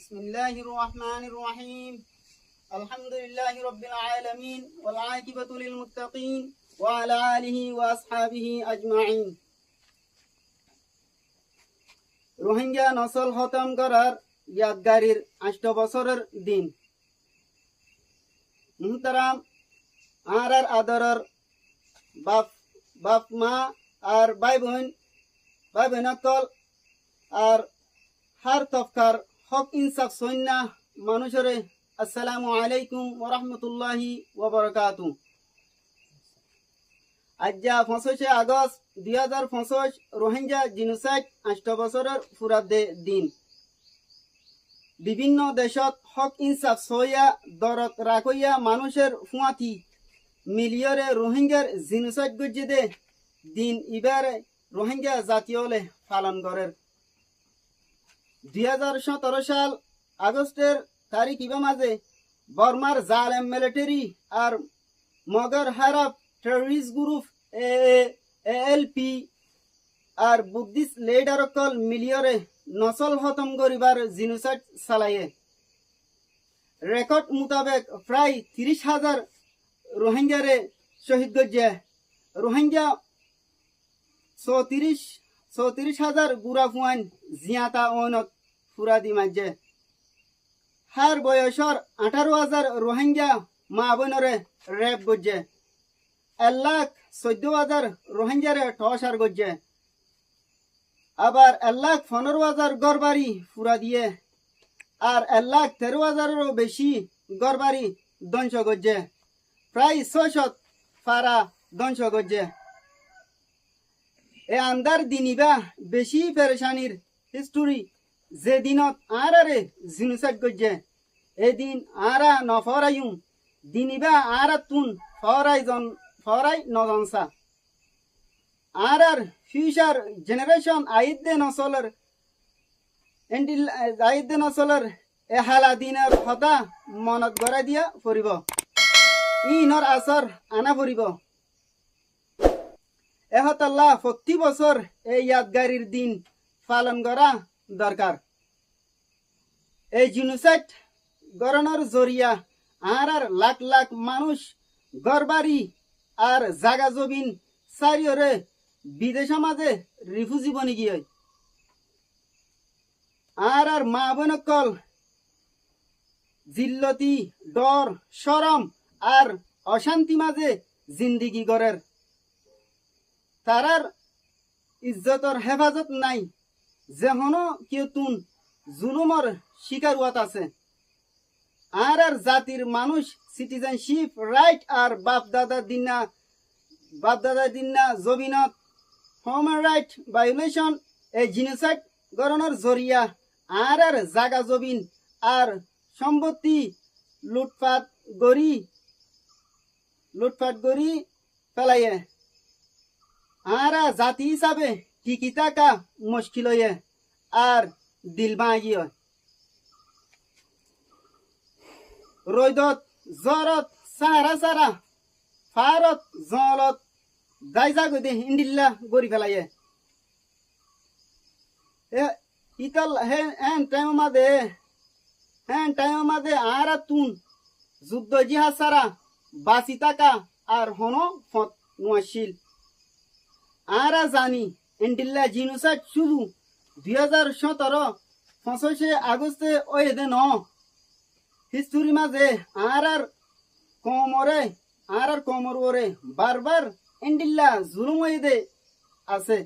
بسم الله الرحمن الرحيم الحمد لله رب العالمين والعاقبة للمتقين وعلى آله وأصحابه أجمعين Rohingya nasal খতম করার ইয়াদগারির 8 বছরের দিন মুহতারাম আর আদরের বাপ মা আর ভাই বোন অকল আর হার তফকার হক ইনসাফ সৈন্যা মানুষরে আসসালামু আলাইকুম ওয়া রাহমাতুল্লাহি ওয়া বারাকাতুহু। আজ 25 আগস্ট 2025 রোহিঙ্গা জিনোসাইড 8 বছরের ফুরাদে দিন। বিভিন্ন দেশত হক ইনসাফ সইয়া দরত রাখইয়া মানুষের ফুয়াতি মিলিয়রে রোহিঙ্গার জিনোসাইড গজ্জেদে দিন ইবারে রোহিঙ্গা জাতীয়লে পালন করের। 2017 সাল আগস্টের তারিখ ইবা মাঝে বর্মার জালেম মিলিটারি আর মগর হারাপ টেররিস্ট গ্রুপ ALP আর বুদ্ধিস্ট লিডার অকল মিলিয়রে নসল খতম করিবার জিনোসাইড চালায়ে। রেকর্ড মোতাবেক প্রায় 30,000 রোহিঙ্গারে শহীদ গজ্জে। রোহিঙ্গা 34,000 গুড়া ফুয়ান জিয়াতা অনত ফুরাদি মাঝে। হার বয়সর 18,000 রোহিঙ্গা মা বোনরে রেপ গজ্জে। 1,14,000 রোহিঙ্গারে টসার গজ্জে। আবার 1,15,000 গড়বাড়ি ফুরা দিয়ে আর 1,13,000 বেশি গড়বাড়ি ধ্বংস গজ্জে। প্রায় 600 ফারা ধ্বংস গজ্জে। এ আন্দার দিনিবা বেশি পেরেশানির হিস্টোরি যে দিনত আরে জিনোসাইড গজ্জে। এদিন আরা নফরাইম দিনিবা তুন ফরাই নজনসা আর ফিউচার জেনারেশন আইদে নসলের এ হালা দিনের হতা মনত গড়াই দিয়া ফুরিব। ইনর আসর আনা ফুরিব। এহতাল্লাহ প্রতি বছর এই ইয়াদগারির দিন পালন করা দরকার। এই জিনোসাইড গড়ানোর জরিয়া আর লাখ লাখ মানুষ গড়বাড়ি আর জাগা জমিন চারিওরে বিদেশ মাঝে রিফিউজি বনি গিয়ে আর মা বোনকল জিল্লতি ডর শরম আর অশান্তি মাঝে জিন্দিগি গড়ের। তারার ইজ্জতর হেফাজত নাই যেহন কেউ তুন জুলুমর শিকার হওয়াত আছে। আর জাতির মানুষ সিটিজেনশিপ রাইট আর বাপ দাদা দিনা জমিনত হিউম্যান রাইট ভায়োলেশন এই জিনোসাইড গড়ানোর জরিয়া আর জাগা জমিন আর সম্পত্তি লুটপাট গড়ি পেলাইয়ে আর জাতি হিসাবে টিকি থাকা মুশকিল হয়ে আর দিল ভাঙিয়ে। রৈদত জ্বরত সারা ফারত জলত দাইজা গদে ইন্দিল্লা গড়ি ফেলাইয়ে। ইতাল হ্যান টাইম মাদে আর তুন যুদ্ধ জিহাদ সারা বাঁচি থাকা আর হন ফত মুশকিল। আর জানি ইন্দিল্লা জিনোসাইড শুধু 2017 25 আগস্টে ওই দেন হিস্টোরি মাঝে আর কমর ওরে বারবার ইন্দিল্লা জুলুম হয়ে আছে।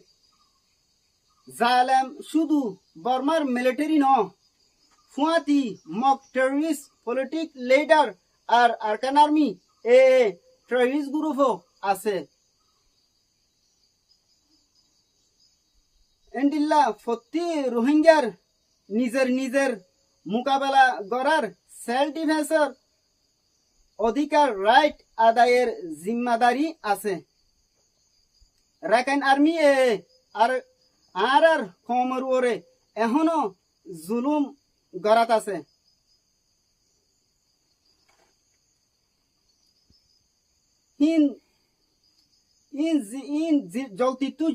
জালেম শুধু বর্মার মিলিটারি ন ফুয়াতি মক টেররিস্ট পলিটিক লিডার আর আরকান আর্মি টেররিস্ট গ্রুপও আছে। ইন্দিল্লা প্রতি রোহিঙ্গার নিজের মোকাবেলা করার সেলফ ডিফেন্সের অধিকার রাইট আদায়ের জিম্মাদারি আছে। রাখাইন আর্মি আর কমর ওরে এখনো জুলুম গড়াত আছে।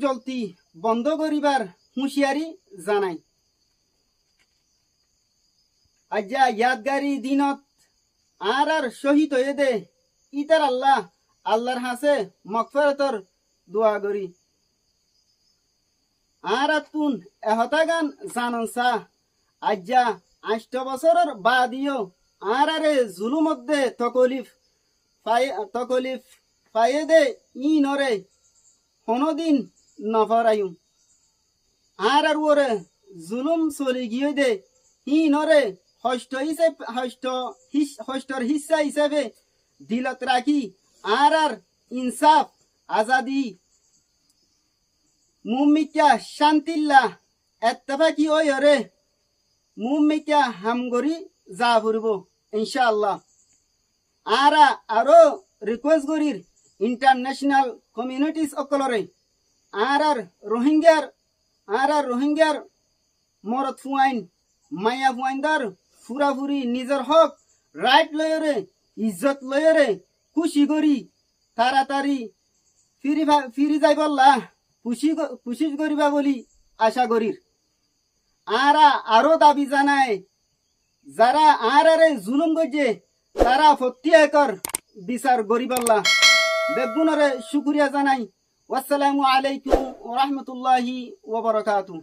জলতি বন্ধ করিবার হুঁশিয়ারি জানাই। আজ্জা ইয়াদগারি দিনত আর শহীদ হয়ে দে ইতার আল্লাহর হাসে মগফিরাতর দোয়া করি আর তুন এহতা গান জানসা আজ্জা 8 বছরের বাদিও আরে জুলুম মধ্যে তকলিফ পায়ে দে ই নরে কোনদিন নফরায়ুম আর ওরে জুলুম চলি গিয়ে দে ই নরে হষ্টর হিসা হিসাবে দিলত রাখি আর ইনসাফ আজাদি মুমিকা শান্তিল্লা এত্তেফাকি ওই হরে মুমিকা হামগরি যা ফুরব ইনশাআল্লাহ আরো রিকোয়েস্ট করির ইন্টারন্যাশনাল কমিউনিটিস অকলরে আর রোহিঙ্গার মরদ ফুয়াইন মায়া ফুয়াইনদার ফুরাফুরি নিজের হক রাইট লয়রে ইজ্জত লয়রে খুশি করি তাড়াতাড়ি ফিরি যাই বললা খুশি করিবা বলি আশা করির আরো দাবি জানায় যারা আরে জুলুম করছে তারা প্রত্যেকর বিচার গরিবাল্লাহ বেগুনরে শুকরিয়া জানাই। আসসালামু আলাইকুম ওয়া রাহমাতুল্লাহি ওয়া বারাকাতুহু।